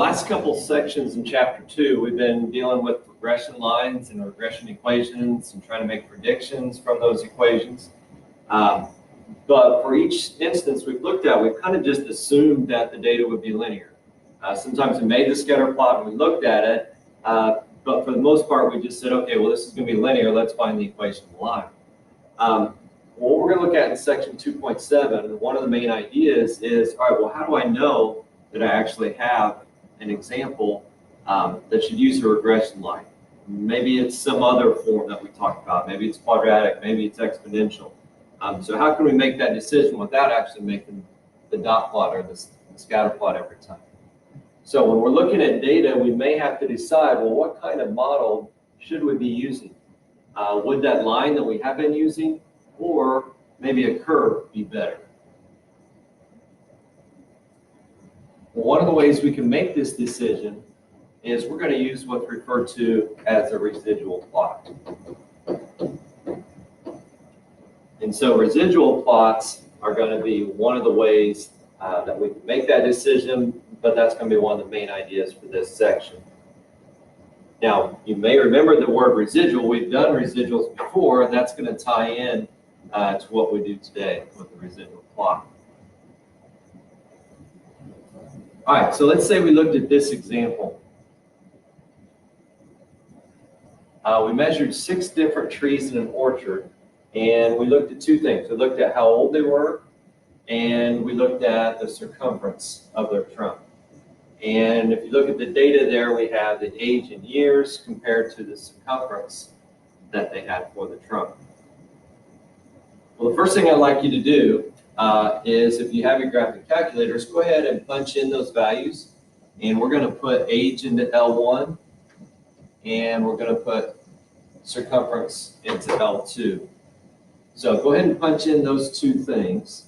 Last couple sections in chapter 2, we've been dealing with regression lines and regression equations and trying to make predictions from those equations. But for each instance we've looked at, we've kind of just assumed that the data would be linear. Sometimes we made the scatter plot and we looked at it, but for the most part we just said, okay, well, this is going to be linear, let's find the equation of the line. What we're going to look at in section 2.7, one of the main ideas is, all right, well, how do I know that I actually have an example that should use a regression line? Maybe it's some other form that we talked about. Maybe it's quadratic, maybe it's exponential. So how can we make that decision without actually making the dot plot or the scatter plot every time? So when we're looking at data, we may have to decide, well, what kind of model should we be using? Would that line that we have been using or maybe a curve be better? Well, one of the ways we can make this decision is we're going to use what's referred to as a residual plot. And so residual plots are going to be one of the ways that we can make that decision, but that's going to be one of the main ideas for this section. Now, you may remember the word residual. We've done residuals before, and that's going to tie in to what we do today with the residual plot. All right, so let's say we looked at this example. We measured 6 different trees in an orchard, and we looked at 2 things. We looked at how old they were, and we looked at the circumference of their trunk. And if you look at the data there, we have the age in years compared to the circumference that they had for the trunk. Well, the first thing I'd like you to do is, if you have your graphic calculators, go ahead and punch in those values. And we're going to put age into L1, and we're going to put circumference into L2. So go ahead and punch in those 2 things.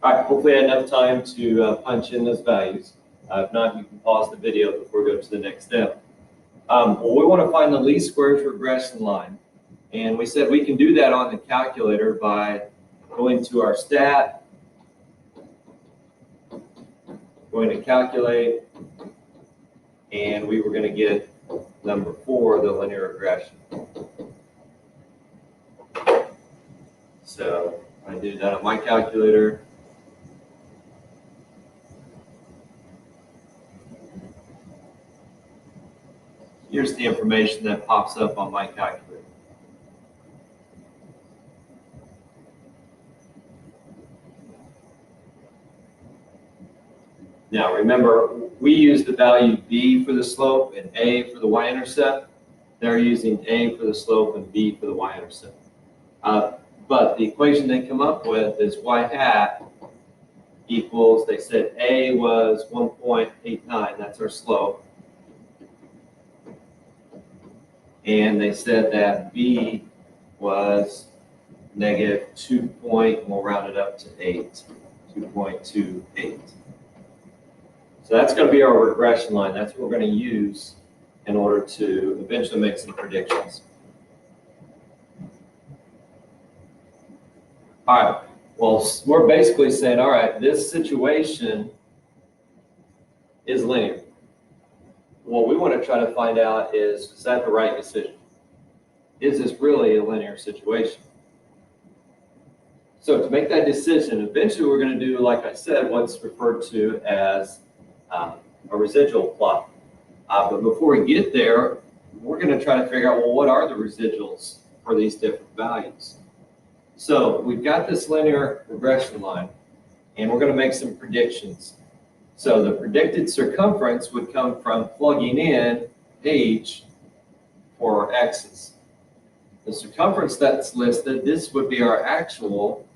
All right, hopefully I had enough time to punch in those values. If not, you can pause the video before we go to the next step. Well, we want to find the least squares regression line. And we said we can do that on the calculator by going to our stat, going to calculate, and we were going to get number 4, the linear regression. So I do that on my calculator. Here's the information that pops up on my calculator. Now remember, we use the value b for the slope and a for the y-intercept. They're using a for the slope and b for the y-intercept. But the equation they come up with is y hat equals, they said a was 1.89, that's our slope. And they said that b was negative 2 point, we'll round it up to 8, 2.28. So that's going to be our regression line. That's what we're going to use in order to eventually make some predictions. All right, well, we're basically saying, all right, this situation is linear. What we want to try to find out is that the right decision? Is this really a linear situation? So to make that decision, eventually we're going to do, like I said, what's referred to as a residual plot. But before we get there, we're going to try to figure out, well, what are the residuals for these different values? So we've got this linear regression line, and we're going to make some predictions. So the predicted circumference would come from plugging in age for our x's. The circumference that's listed, this would be our actual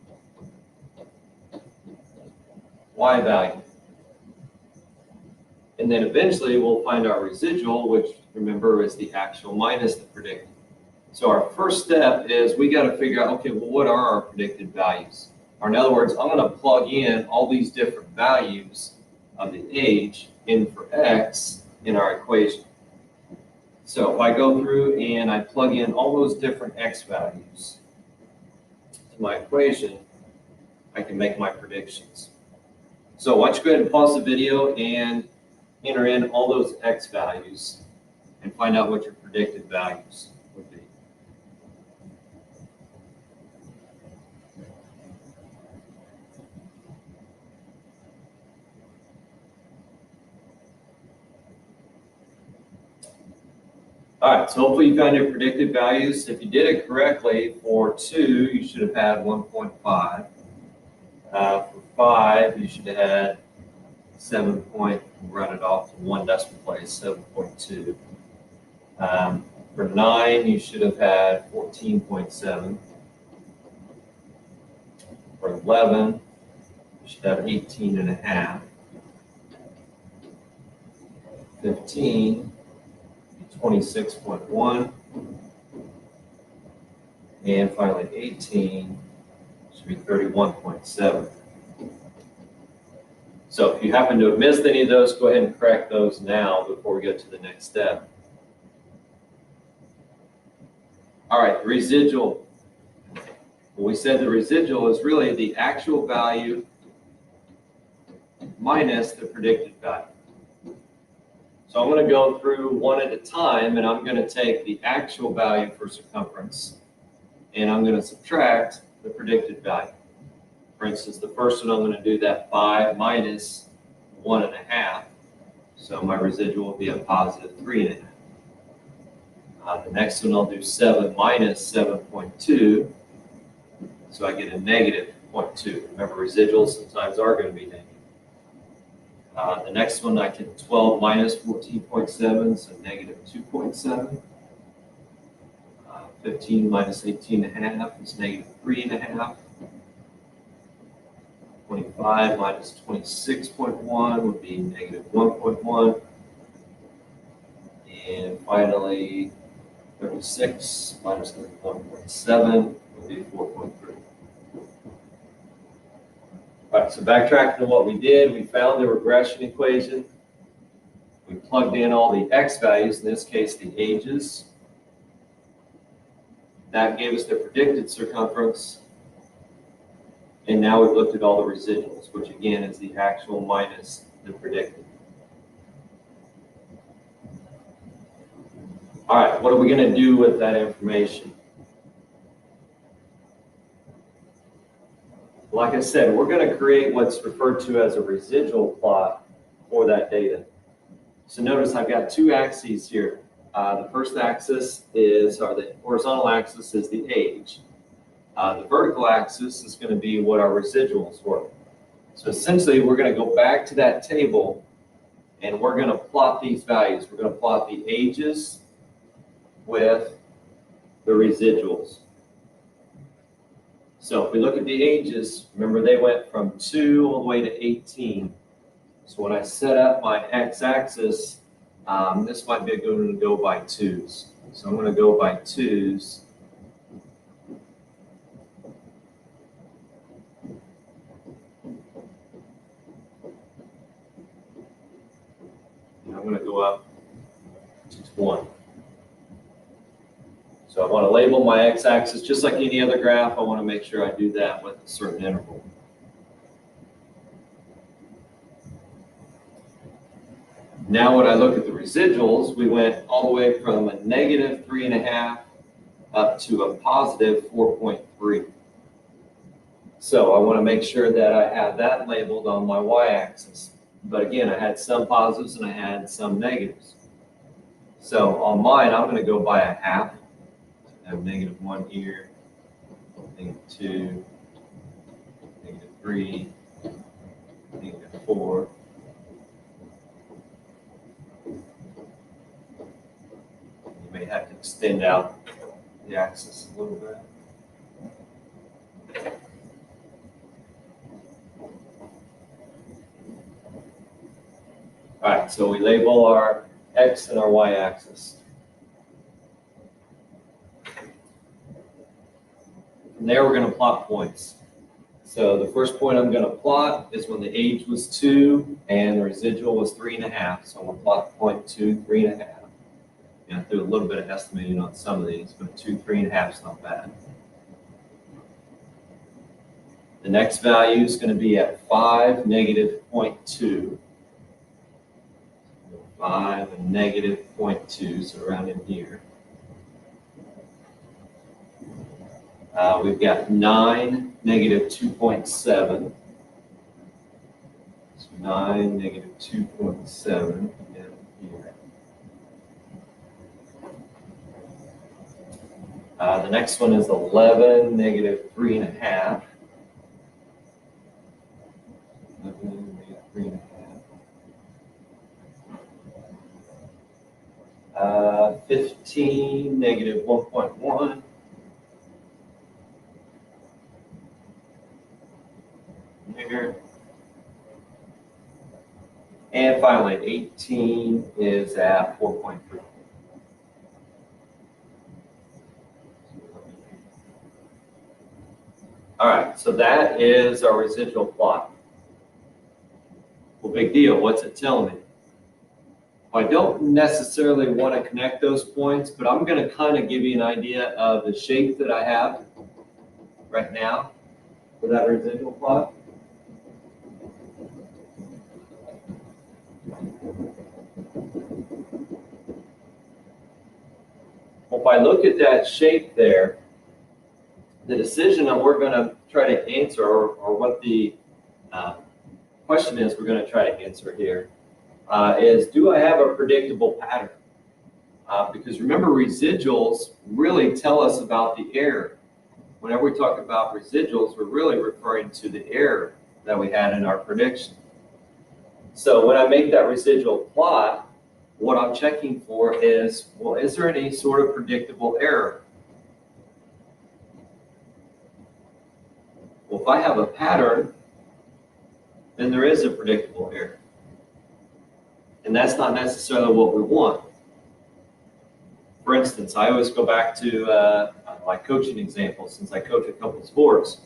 y value. And then eventually we'll find our residual, which remember is the actual minus the predicted. So our first step is we got to figure out, okay, well, what are our predicted values? Or in other words, I'm going to plug in all these different values of the age in for x in our equation. So if I go through and I plug in all those different x values to my equation, I can make my predictions. So why don't you go ahead and pause the video and enter in all those x values and find out what your predicted values would be. All right, so hopefully you found your predicted values. If you did it correctly, for 2, you should have had 1.5. For 5, you should have had 7 point, run it off to 1 decimal place, 7.2. For 9, you should have had 14.7. For 11, you should have 18.5. 15, 26.1. And finally, 18 should be 31.7. So if you happen to have missed any of those, go ahead and correct those now before we go to the next step. All right, residual. Well, we said the residual is really the actual value minus the predicted value. So I'm going to go through one at a time, and I'm going to take the actual value for circumference, and I'm going to subtract the predicted value. For instance, the first one I'm going to do that 5 minus 1.5. So my residual will be a positive 3.5. The next one I'll do 7 minus 7.2. So I get a negative 0.2. Remember, residuals sometimes are going to be negative. The next one I get 12 minus 14.7, so negative 2.7. 15 minus 18.5 is negative 3.5. 25 minus 26.1 would be negative 1.1. And finally, 36 minus 31.7 would be 4.3. All right, so backtracking to what we did, we found the regression equation. We plugged in all the x values, in this case the ages. That gave us the predicted circumference. And now we've looked at all the residuals, which again is the actual minus the predicted. All right, what are we going to do with that information? Like I said, we're going to create what's referred to as a residual plot for that data. So notice I've got 2 axes here. The first axis is, or the horizontal axis is the age. The vertical axis is going to be what our residuals were. So essentially, we're going to go back to that table, and we're going to plot these values. We're going to plot the ages with the residuals. So if we look at the ages, remember they went from 2 all the way to 18. So when I set up my x-axis, this might be a good one to go by 2s. So I'm going to go by 2s. And I'm going to go up to 1. So I want to label my x-axis just like any other graph. I want to make sure I do that with a certain interval. Now when I look at the residuals, we went all the way from a negative 3.5 up to a positive 4.3. So I want to make sure that I have that labeled on my y-axis. But again, I had some positives and I had some negatives. So on mine, I'm going to go by a half. I have negative 1 here, negative 2, negative 3, negative 4. We may have to extend out the axis a little bit. All right, so we label our X and our Y axis. From there, we're going to plot points. So the first point I'm going to plot is when the age was 2 and the residual was 3.5. So I'm going to plot point 2, 3.5. You know, do a little bit of estimating on some of these, but 2, 3.5 is not bad. The next value is going to be at 5, negative 0.2. 5 and negative 0.2, so around in here. We've got 9, negative 2.7. So 9, negative 2.7 down here. The next one is 11, negative 3.5. 11, negative 3.5. 15, negative 1.1. Here. And finally, 18 is at 4.3. All right, so that is our residual plot. Well, big deal. What's it telling me? Well, I don't necessarily want to connect those points, but I'm going to kind of give you an idea of the shape that I have right now for that residual plot. Well, if I look at that shape there, the decision that we're going to try to answer, or what the question is we're going to try to answer here, is do I have a predictable pattern? Because remember, residuals really tell us about the error. Whenever we talk about residuals, we're really referring to the error that we had in our prediction. So when I make that residual plot, what I'm checking for is, well, is there any sort of predictable error? Well, if I have a pattern, then there is a predictable error. And that's not necessarily what we want. For instance, I always go back to my coaching example, since I coach a couple of sports.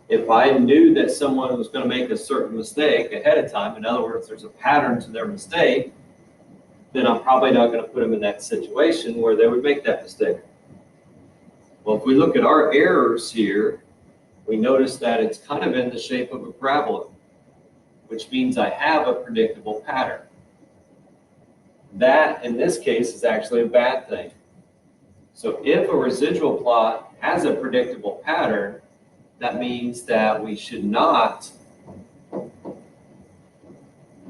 If I knew that someone was going to make a certain mistake ahead of time, in other words, there's a pattern to their mistake, then I'm probably not going to put them in that situation where they would make that mistake. Well, if we look at our errors here, we notice that it's kind of in the shape of a parabola, which means I have a predictable pattern. That, in this case, is actually a bad thing. So if a residual plot has a predictable pattern, that means that we should not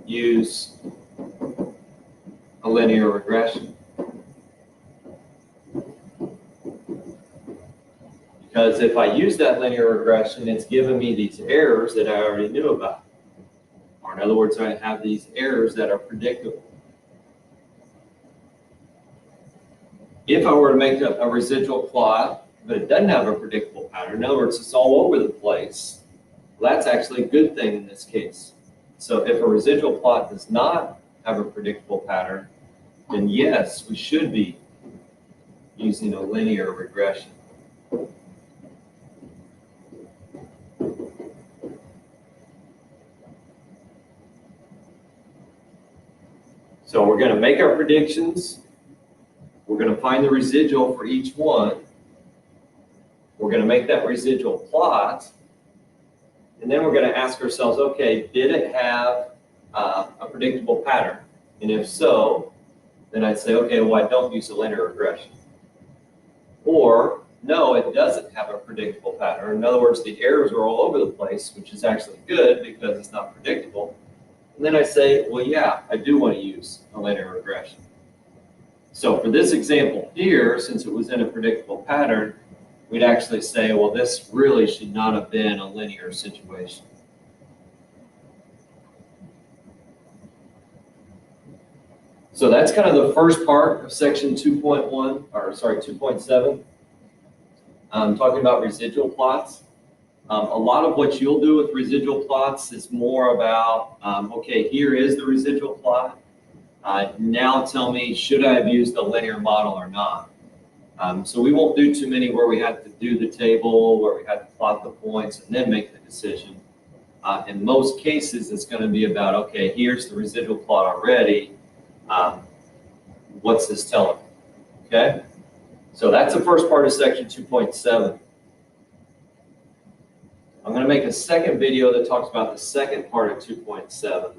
use a linear regression. Because if I use that linear regression, it's giving me these errors that I already knew about. Or in other words, I have these errors that are predictable. If I were to make a residual plot, but it doesn't have a predictable pattern, in other words, it's all over the place, well, that's actually a good thing in this case. So if a residual plot does not have a predictable pattern, then yes, we should be using a linear regression. So we're going to make our predictions. We're going to find the residual for each one. We're going to make that residual plot. And then we're going to ask ourselves, okay, did it have a predictable pattern? And if so, then I'd say, okay, well, I don't use a linear regression. Or, no, it doesn't have a predictable pattern. In other words, the errors are all over the place, which is actually good because it's not predictable. And then I say, well, yeah, I do want to use a linear regression. So for this example here, since it was in a predictable pattern, we'd actually say, well, this really should not have been a linear situation. So that's kind of the first part of section 2.1, or sorry, 2.7. Talking about residual plots. A lot of what you'll do with residual plots is more about, okay, here is the residual plot. Now tell me, should I have used a linear model or not? So we won't do too many where we have to do the table, where we have to plot the points and then make the decision. In most cases, it's going to be about, okay, here's the residual plot already. What's this telling me? Okay? So that's the first part of section 2.7. I'm going to make a second video that talks about the second part of 2.7.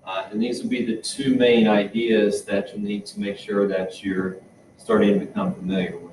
And these will be the two main ideas that you need to make sure that you're starting to become familiar with.